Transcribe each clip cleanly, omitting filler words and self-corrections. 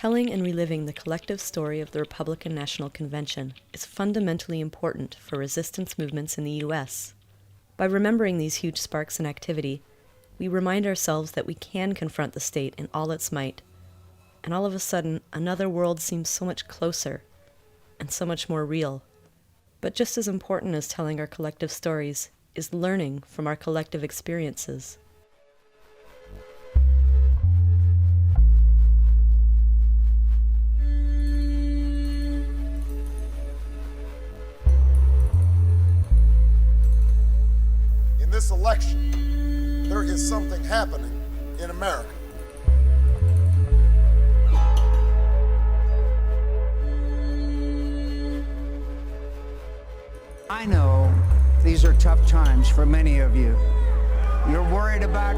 Telling and reliving the collective story of the Republican National Convention is fundamentally important for resistance movements in the U.S. By remembering these huge sparks in activity, we remind ourselves that we can confront the state in all its might, and all of a sudden, another world seems so much closer and so much more real. But just as important as telling our collective stories is learning from our collective experiences. In this election, there is something happening in America. I know these are tough times for many of you. You're worried about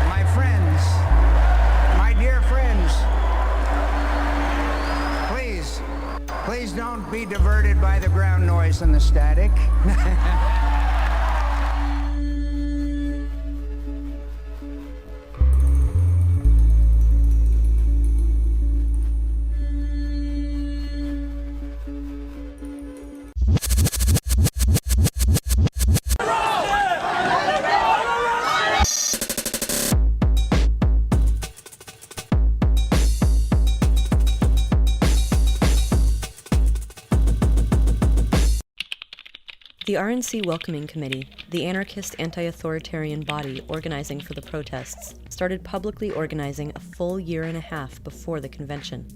my friends, my dear friends, please don't be diverted by the ground noise and the static. The RNC Welcoming Committee, the anarchist anti-authoritarian body organizing for the protests, started publicly organizing a full year and a half before the convention.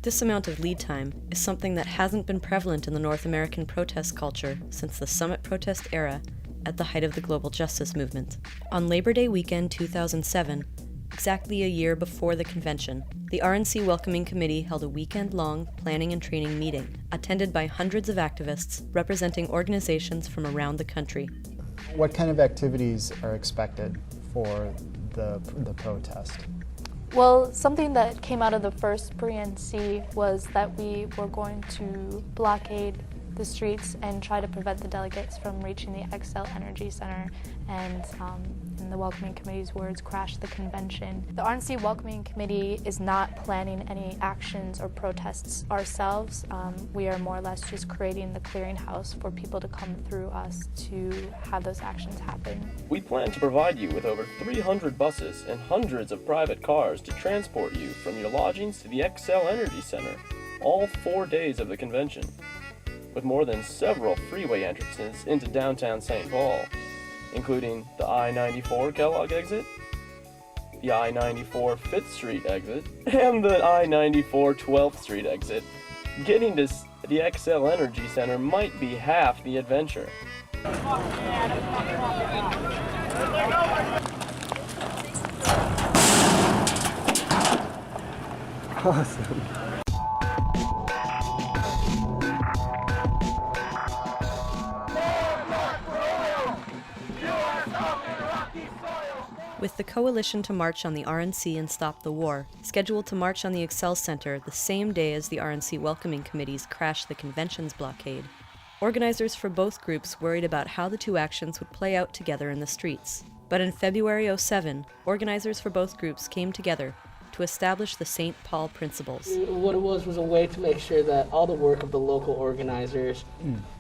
This amount of lead time is something that hasn't been prevalent in the North American protest culture since the summit protest era at the height of the global justice movement. On Labor Day weekend 2007, exactly a year before the convention, the RNC Welcoming Committee held a weekend-long planning and training meeting, attended by hundreds of activists representing organizations from around the country. What kind of activities are expected for the protest? Well, something that came out of the first RNC was that we were going to blockade the streets and try to prevent the delegates from reaching the Xcel Energy Center and, in the Welcoming Committee's words, crash the convention. The RNC Welcoming Committee is not planning any actions or protests ourselves. We are more or less just creating the clearinghouse for people to come through us to have those actions happen. We plan to provide you with over 300 buses and hundreds of private cars to transport you from your lodgings to the Xcel Energy Center, all 4 days of the convention, with more than several freeway entrances into downtown St. Paul, including the I-94 Kellogg exit, the I-94 5th Street exit, and the I-94 12th Street exit. Getting to the Xcel Energy Center might be half the adventure. Awesome. With the coalition to march on the RNC and stop the war, scheduled to march on the Xcel Center the same day as the RNC Welcoming Committee's Crash the Convention's blockade, organizers for both groups worried about how the two actions would play out together in the streets. But in February '07, organizers for both groups came together to establish the St. Paul Principles. What it was a way to make sure that all the work of the local organizers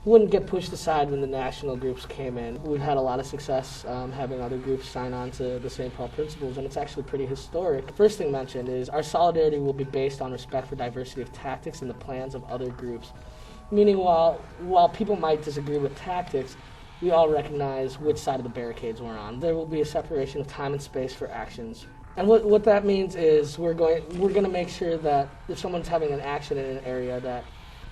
wouldn't get pushed aside when the national groups came in. We've had a lot of success having other groups sign on to the St. Paul Principles, and it's actually pretty historic. The first thing mentioned is our solidarity will be based on respect for diversity of tactics and the plans of other groups. Meaning while people might disagree with tactics, we all recognize which side of the barricades we're on. There will be a separation of time and space for actions. And what that means is we're going to make sure that if someone's having an action in an area, that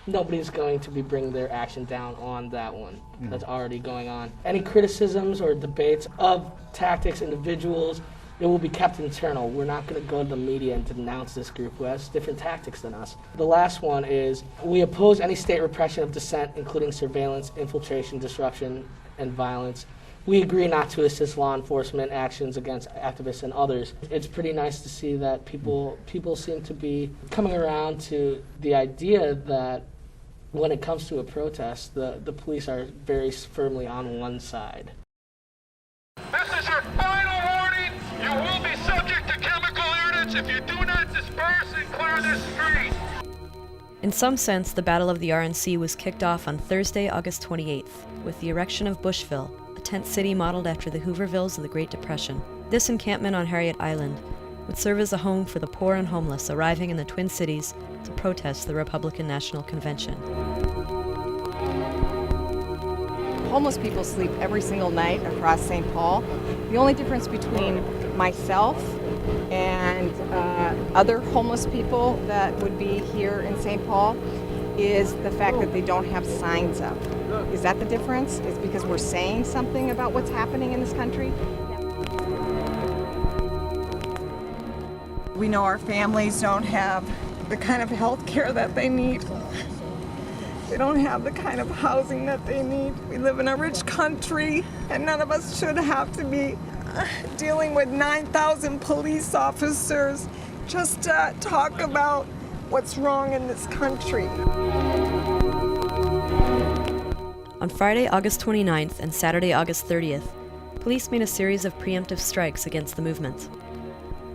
nobody's going to be bringing their action down on that one that's already going on. Any criticisms or debates of tactics, individuals, it will be kept internal. We're not going to go to the media and denounce this group who has different tactics than us. The last one is we oppose any state repression of dissent, including surveillance, infiltration, disruption, and violence. We agree not to assist law enforcement actions against activists and others. It's pretty nice to see that people seem to be coming around to the idea that when it comes to a protest, the police are very firmly on one side. This is your final warning. You will be subject to if you do not disperse and clear this street. In some sense, the Battle of the RNC was kicked off on Thursday, August 28th, with the erection of Bushville, a tent city modeled after the Hoovervilles of the Great Depression. This encampment on Harriet Island would serve as a home for the poor and homeless arriving in the Twin Cities to protest the Republican National Convention. Homeless people sleep every single night across St. Paul. The only difference between myself and other homeless people that would be here in St. Paul is the fact that they don't have signs up. Is that the difference? Is because we're saying something about what's happening in this country? We know our families don't have the kind of health care that they need. They don't have the kind of housing that they need. We live in a rich country, and none of us should have to be dealing with 9,000 police officers just to talk about what's wrong in this country. On Friday, August 29th and Saturday, August 30th, police made a series of preemptive strikes against the movement.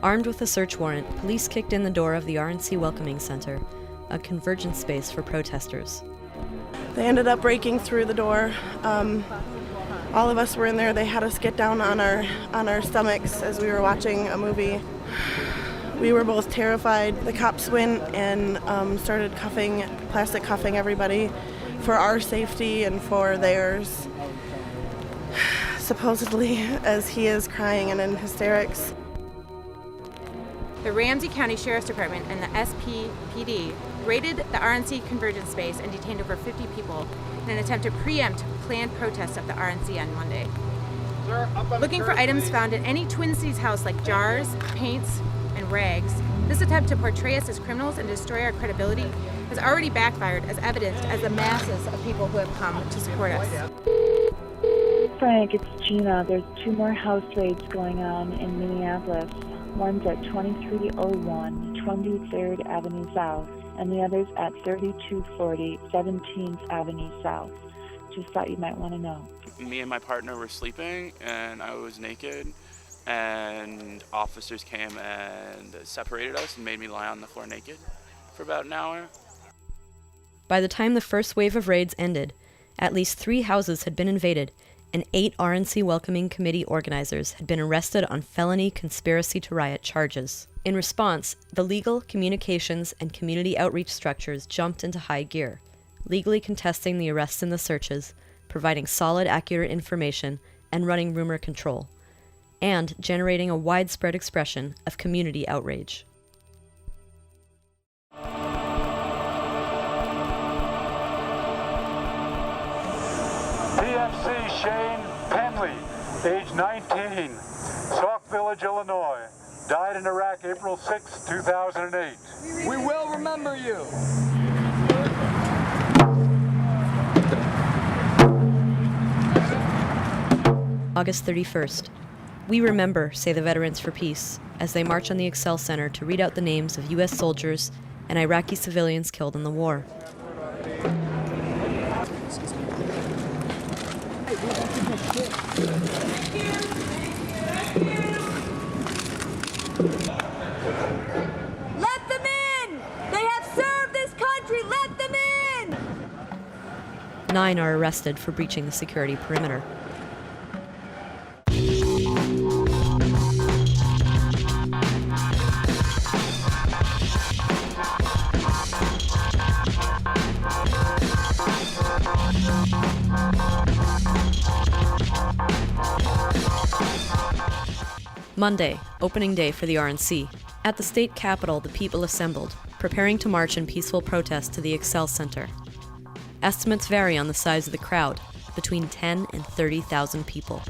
Armed with a search warrant, police kicked in the door of the RNC Welcoming Center, a convergence space for protesters. They ended up breaking through the door. All of us were in there. They had us get down on our stomachs as we were watching a movie. We were both terrified. The cops went and started plastic cuffing everybody for our safety and for theirs, supposedly, as he is crying and in hysterics. The Ramsey County Sheriff's Department and the SPPD raided the RNC convergence space and detained over 50 people in an attempt to preempt planned protests at the RNC on Monday. Looking for items found in any Twin Cities house like jars, paints, and rags, this attempt to portray us as criminals and destroy our credibility has already backfired, as evidenced as the masses of people who have come to support us. Frank, it's Gina. There's 2 more house raids going on in Minneapolis. One's at 2301 23rd Avenue South, and the other's at 3240 17th Avenue South. Just thought you might want to know. Me and my partner were sleeping, and I was naked, and officers came and separated us and made me lie on the floor naked for about an hour. By the time the first wave of raids ended, at least 3 houses had been invaded, and 8 RNC Welcoming Committee organizers had been arrested on felony conspiracy to riot charges. In response, the legal, communications, and community outreach structures jumped into high gear, legally contesting the arrests and the searches, providing solid, accurate information, and running rumor control, and generating a widespread expression of community outrage. PFC Shane Penley, age 19, Sauk Village, Illinois. Died in Iraq April 6, 2008. We will remember you. August 31st. We remember, say the Veterans for Peace, as they march on the Excel Center to read out the names of U.S. soldiers and Iraqi civilians killed in the war. Let them in! They have served this country! Let them in! 9 are arrested for breaching the security perimeter. Monday, opening day for the RNC. At the state capitol, the people assembled, preparing to march in peaceful protest to the Excel Center. Estimates vary on the size of the crowd, between 10 and 30,000 people.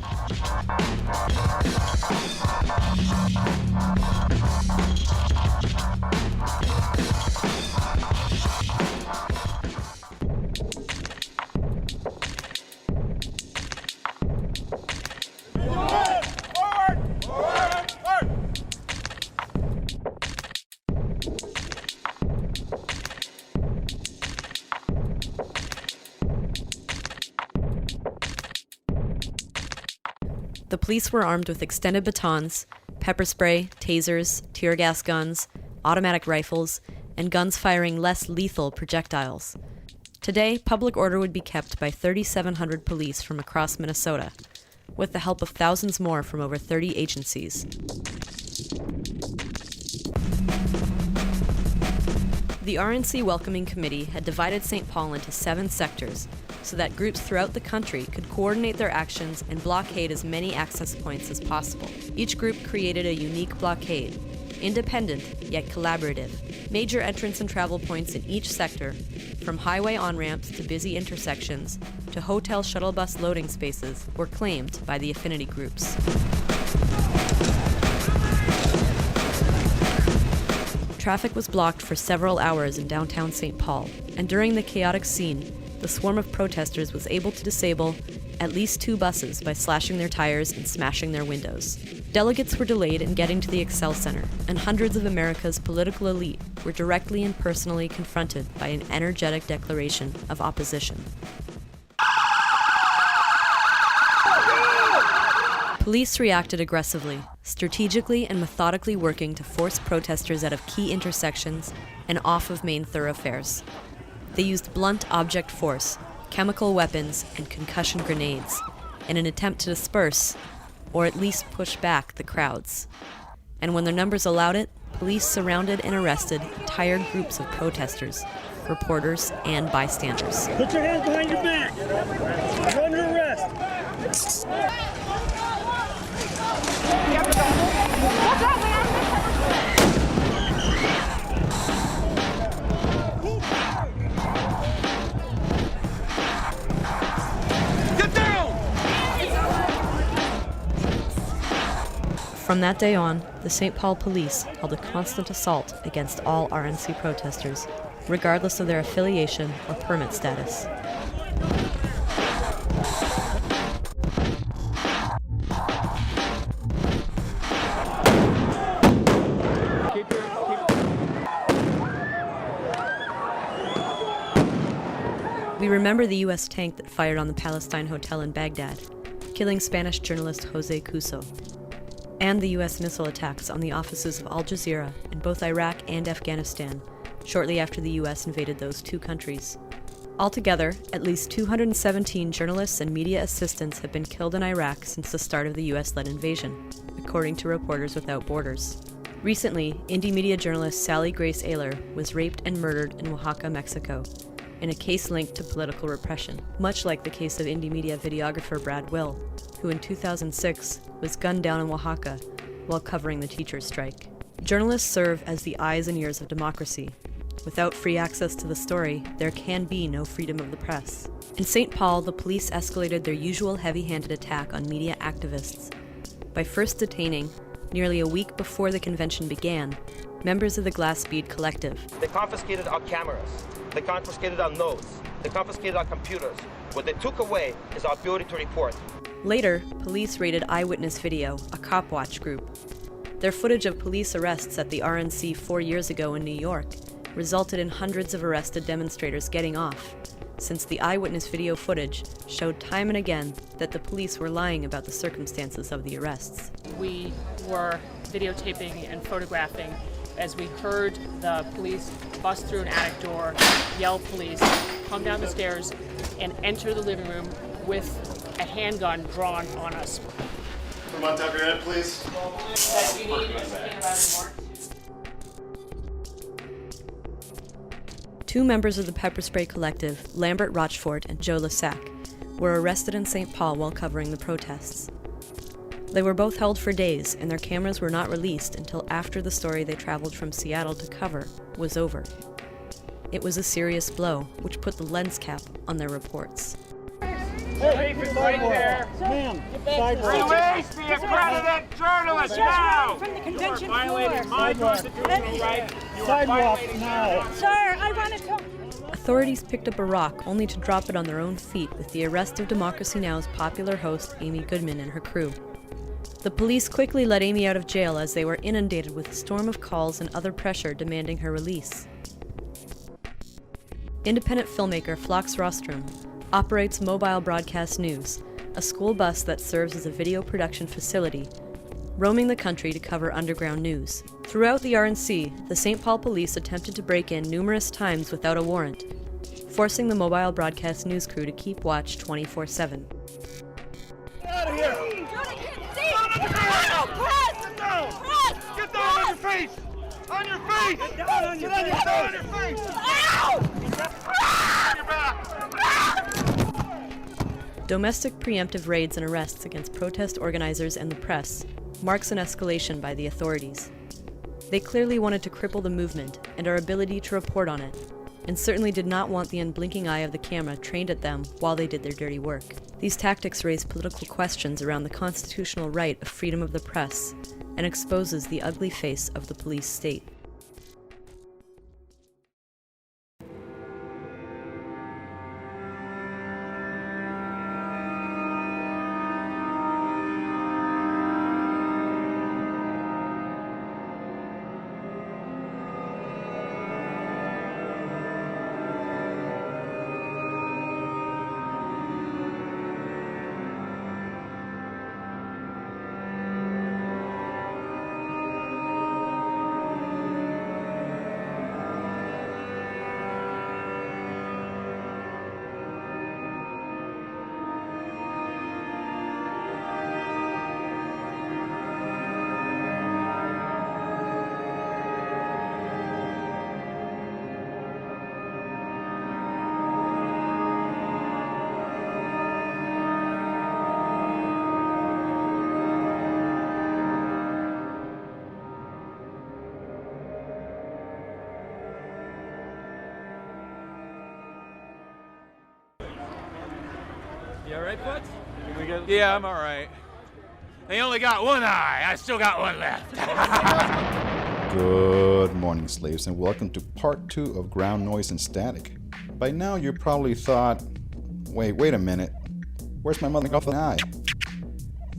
The police were armed with extended batons, pepper spray, tasers, tear gas guns, automatic rifles, and guns firing less lethal projectiles. Today, public order would be kept by 3,700 police from across Minnesota, with the help of thousands more from over 30 agencies. The RNC Welcoming Committee had divided St. Paul into 7 sectors so that groups throughout the country could coordinate their actions and blockade as many access points as possible. Each group created a unique blockade, independent yet collaborative. Major entrance and travel points in each sector, from highway on-ramps to busy intersections to hotel shuttle bus loading spaces, were claimed by the affinity groups. Traffic was blocked for several hours in downtown St. Paul, and during the chaotic scene, the swarm of protesters was able to disable at least 2 buses by slashing their tires and smashing their windows. Delegates were delayed in getting to the Excel Center, and hundreds of America's political elite were directly and personally confronted by an energetic declaration of opposition. Police reacted aggressively, strategically and methodically working to force protesters out of key intersections and off of main thoroughfares. They used blunt object force, chemical weapons, and concussion grenades in an attempt to disperse, or at least push back, the crowds. And when their numbers allowed it, police surrounded and arrested entire groups of protesters, reporters, and bystanders. Put your hands behind your back. You're under arrest. Get down! From that day on, the St. Paul police held a constant assault against all RNC protesters, regardless of their affiliation or permit status. We remember the U.S. tank that fired on the Palestine Hotel in Baghdad, killing Spanish journalist Jose Cuso, and the U.S. missile attacks on the offices of Al Jazeera in both Iraq and Afghanistan, shortly after the U.S. invaded those 2 countries. Altogether, at least 217 journalists and media assistants have been killed in Iraq since the start of the U.S.-led invasion, according to Reporters Without Borders. Recently, indie media journalist Sally Grace Ayler was raped and murdered in Oaxaca, Mexico, in a case linked to political repression, much like the case of indie media videographer Brad Will, who in 2006 was gunned down in Oaxaca while covering the teachers' strike. Journalists serve as the eyes and ears of democracy. Without free access to the story, there can be no freedom of the press. In St. Paul, the police escalated their usual heavy-handed attack on media activists by first detaining, nearly a week before the convention began, members of the Glass Bead Collective. They confiscated our cameras. They confiscated our notes. They confiscated our computers. What they took away is our ability to report. Later, police raided Eyewitness Video, a cop watch group. Their footage of police arrests at the RNC 4 years ago in New York resulted in hundreds of arrested demonstrators getting off, since the Eyewitness Video footage showed time and again that the police were lying about the circumstances of the arrests. We were videotaping and photographing as we heard the police bust through an attic door, yell police, come down the stairs, and enter the living room with a handgun drawn on us. Come on, top your head, please. Two members of the PepperSpray collective, Lambert Rochfort and Joe Lassac, were arrested in St. Paul while covering the protests. They were both held for days, and their cameras were not released until after the story they traveled from Seattle to cover was over. It was a serious blow, which put the lens cap on their reports. Hey, right there. Ma'am, Release the accredited journalist now! From the You are convention violating my constitutional right. You are Sidewalk violating now. Sir, I want to talk. Authorities picked up a rock only to drop it on their own feet with the arrest of Democracy Now!'s popular host Amy Goodman and her crew. The police quickly let Amy out of jail as they were inundated with a storm of calls and other pressure demanding her release. Independent filmmaker Flox Rostrom operates Mobile Broadcast News, a school bus that serves as a video production facility, roaming the country to cover underground news. Throughout the RNC, the St. Paul police attempted to break in numerous times without a warrant, forcing the mobile broadcast news crew to keep watch 24/7. Get out of here! Get down on your face! On your face! Get down on your face! Ow! Your back! Domestic preemptive raids and arrests against protest organizers and the press marks an escalation by the authorities. They clearly wanted to cripple the movement and our ability to report on it, and certainly did not want the unblinking eye of the camera trained at them while they did their dirty work. These tactics raise political questions around the constitutional right of freedom of the press and exposes the ugly face of the police state. You all right, Butts? Yeah, I'm all right. They only got one eye. I still got one left. Good morning, slaves, and welcome to part 2 of Ground Noise and Static. By now, you probably thought, wait a minute. Where's my motherfucking eye?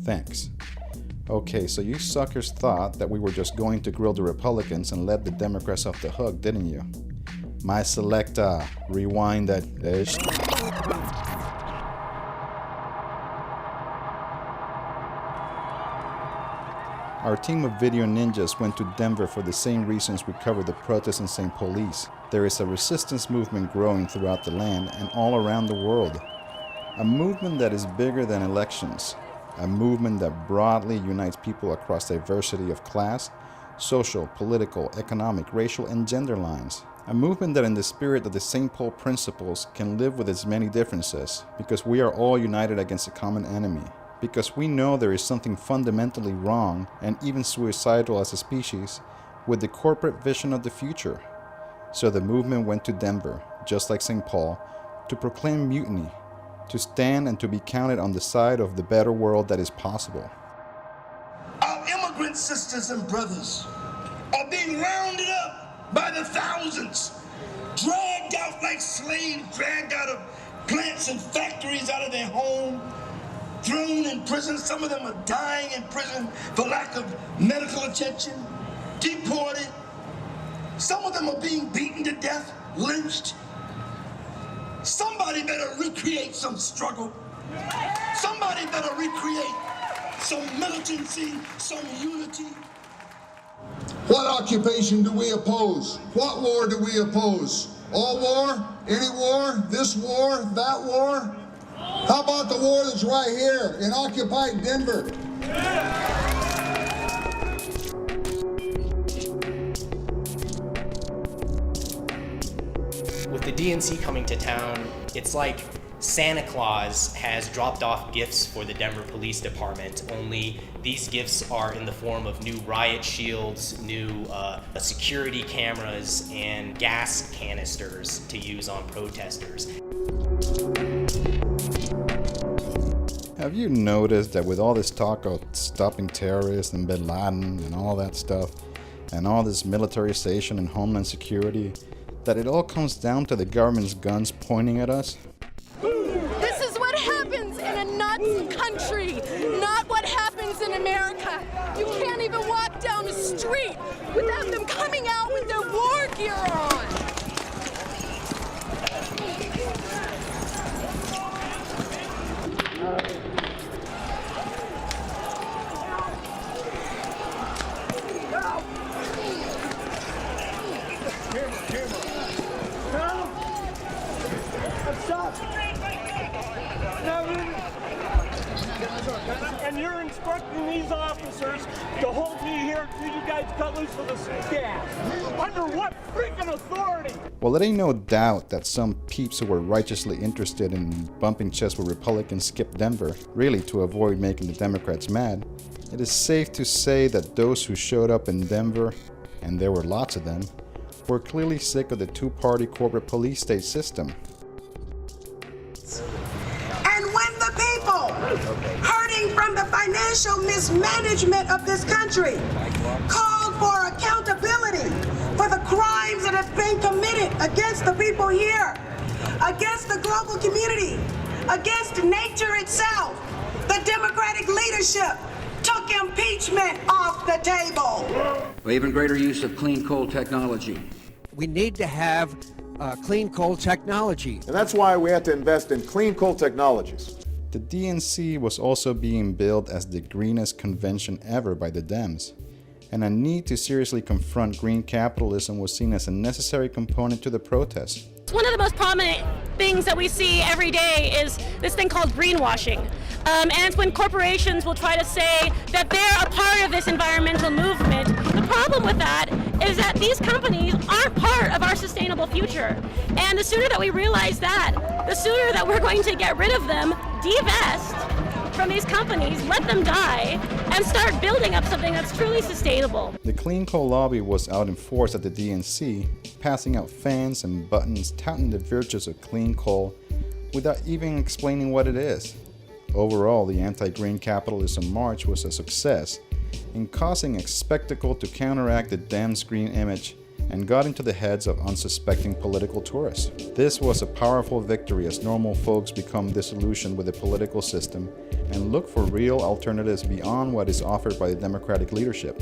Thanks. Okay, so you suckers thought that we were just going to grill the Republicans and let the Democrats off the hook, didn't you? My selector, rewind that ish. Our team of video ninjas went to Denver for the same reasons we covered the protests in St. Paul's. There is a resistance movement growing throughout the land and all around the world. A movement that is bigger than elections. A movement that broadly unites people across diversity of class, social, political, economic, racial, and gender lines. A movement that in the spirit of the St. Paul principles can live with its many differences, because we are all united against a common enemy. Because we know there is something fundamentally wrong and even suicidal as a species with the corporate vision of the future. So the movement went to Denver, just like St. Paul, to proclaim mutiny, to stand and to be counted on the side of the better world that is possible. Our immigrant sisters and brothers are being rounded up by the thousands, dragged out like slaves, dragged out of plants and factories, out of their home, thrown in prison. Some of them are dying in prison for lack of medical attention, deported. Some of them are being beaten to death, lynched. Somebody better recreate some struggle. Somebody better recreate some militancy, some unity. What occupation do we oppose? What war do we oppose? All war? Any war? This war? That war? How about the war that's right here in occupied Denver? With the DNC coming to town, it's like Santa Claus has dropped off gifts for the Denver Police Department, only these gifts are in the form of new riot shields, new security cameras, and gas canisters to use on protesters. Have you noticed that with all this talk of stopping terrorists and Bin Laden and all that stuff, and all this militarization and homeland security, that it all comes down to the government's guns pointing at us? This is what happens in a nuts country, not what happens in America. You can't even walk down the street without them coming out with their war gear on. to hold me here until you guys cut loose with the gas. Under what freaking authority? Well, it ain't no doubt that some peeps who were righteously interested in bumping chests with Republicans skipped Denver, really to avoid making the Democrats mad. It is safe to say that those who showed up in Denver, and there were lots of them, were clearly sick of the two-party corporate police state system. And when the people, hurting from the financial mismanagement of this country, called for accountability for the crimes that have been committed against the people here, against the global community, against nature itself, the Democratic leadership took impeachment off the table. Even greater use of clean coal technology. We need to have clean coal technology. And that's why we had to invest in clean coal technologies. The DNC was also being billed as the greenest convention ever by the Dems, and a need to seriously confront green capitalism was seen as a necessary component to the protest. One of the most prominent things that we see every day is this thing called greenwashing. And it's when corporations will try to say that they're a part of this environmental movement. The problem with that is that these companies aren't part of our sustainable future. And the sooner that we realize that, the sooner that we're going to get rid of them, divest from these companies, let them die, and start building up something that's truly sustainable. The clean coal lobby was out in force at the DNC, passing out fans and buttons touting the virtues of clean coal without even explaining what it is. Overall, the anti-green capitalism march was a success in causing a spectacle to counteract the Dems' green image and got into the heads of unsuspecting political tourists. This was a powerful victory as normal folks become disillusioned with the political system and look for real alternatives beyond what is offered by the Democratic leadership.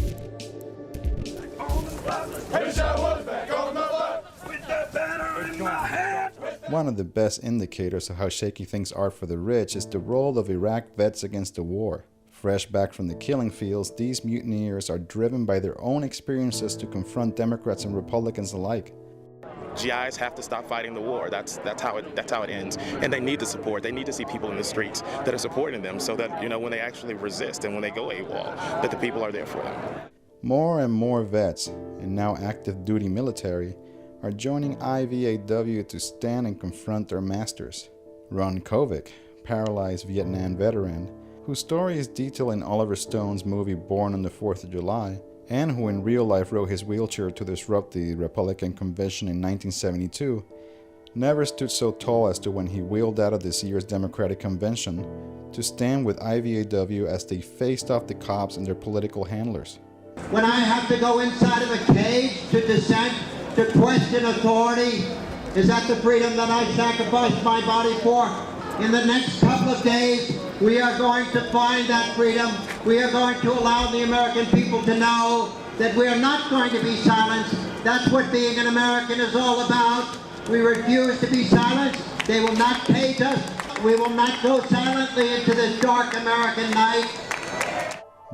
One of the best indicators of how shaky things are for the rich is the role of Iraq vets against the war. Fresh back from the killing fields, these mutineers are driven by their own experiences to confront Democrats and Republicans alike. GIs have to stop fighting the war. That's how it ends. And they need the support. They need to see people in the streets that are supporting them so that, when they actually resist and when they go AWOL, that the people are there for them. More and more vets, and now active duty military, are joining IVAW to stand and confront their masters. Ron Kovic, paralyzed Vietnam veteran, whose story is detailed in Oliver Stone's movie Born on the 4th of July, and who in real life rode his wheelchair to disrupt the Republican convention in 1972, never stood so tall as to when he wheeled out of this year's Democratic convention to stand with IVAW as they faced off the cops and their political handlers. When I have to go inside of a cage to dissent, to question authority, is that the freedom that I sacrificed my body for? In the next couple of days, we are going to find that freedom. We are going to allow the American people to know that we are not going to be silenced. That's what being an American is all about. We refuse to be silenced. They will not cage us. We will not go silently into this dark American night.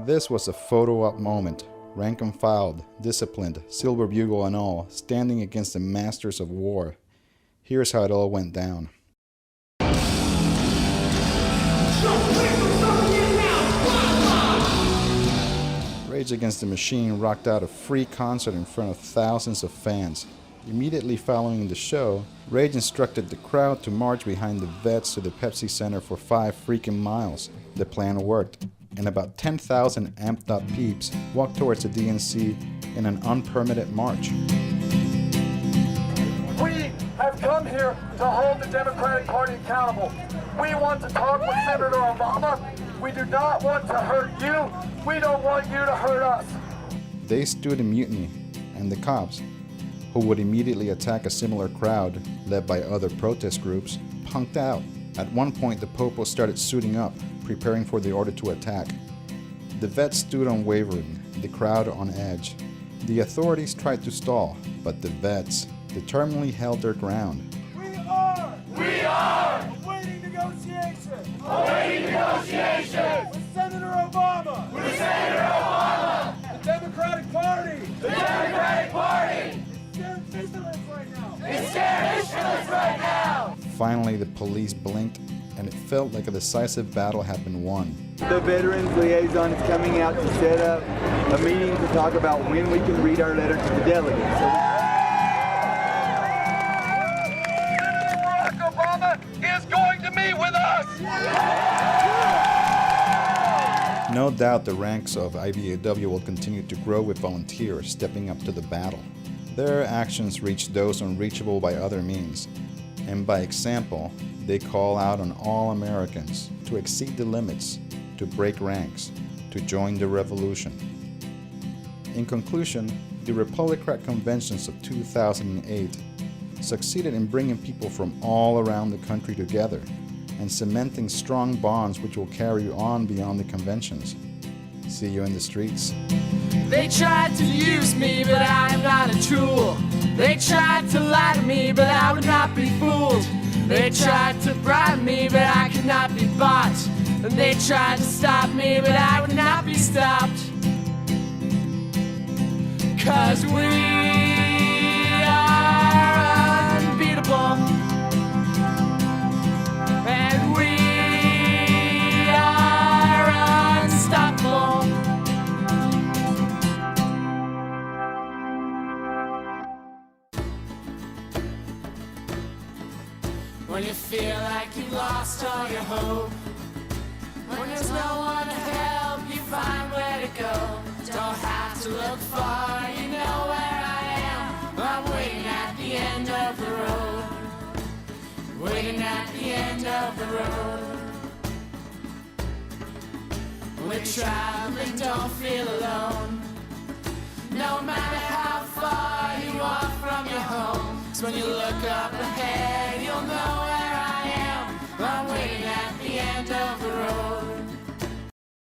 This was a photo-op moment. Rank and filed, disciplined, silver bugle and all, standing against the masters of war. Here's how it all went down. Rage Against the Machine rocked out a free concert in front of thousands of fans. Immediately following the show, Rage instructed the crowd to march behind the vets to the Pepsi Center for 5 freaking miles. The plan worked, and about 10,000 amped up peeps walked towards the DNC in an unpermitted march. We have come here to hold the Democratic Party accountable. We want to talk with Senator Obama. We do not want to hurt you. We don't want you to hurt us. They stood in mutiny, and the cops, who would immediately attack a similar crowd led by other protest groups, punked out. At one point, the popos started suiting up, preparing for the order to attack. The vets stood unwavering, the crowd on edge. The authorities tried to stall, but the vets determinedly held their ground. We are awaiting negotiations. With Senator Obama. The Democratic Party. It's scared right now. Finally, the police blinked, and it felt like a decisive battle had been won. The Veterans Liaison is coming out to set up a meeting to talk about when we can read our letter to the delegates. Senator Barack Obama is going to meet with us! No doubt the ranks of IVAW will continue to grow with volunteers stepping up to the battle. Their actions reach those unreachable by other means, and by example, they call out on all Americans to exceed the limits, to break ranks, to join the revolution. In conclusion, the Republican conventions of 2008 succeeded in bringing people from all around the country together and cementing strong bonds which will carry on beyond the conventions. See you in the streets. They tried to use me, but I am not a tool. They tried to lie to me, but I would not be fooled. They tried to bribe me, but I could not be bought. And they tried to stop me, but I would not be stopped. 'Cause we are unbeatable. And we are unstoppable. When you feel like you lost all your hope, when there's no one to help you find where to go, don't have to look far, you know where I am. I'm waiting at the end of the road, waiting at the end of the road. We're traveling, don't feel alone, no matter how far you are from your home. 'Cause when you look up ahead, you'll know where I am. I'm waiting at the end of the road.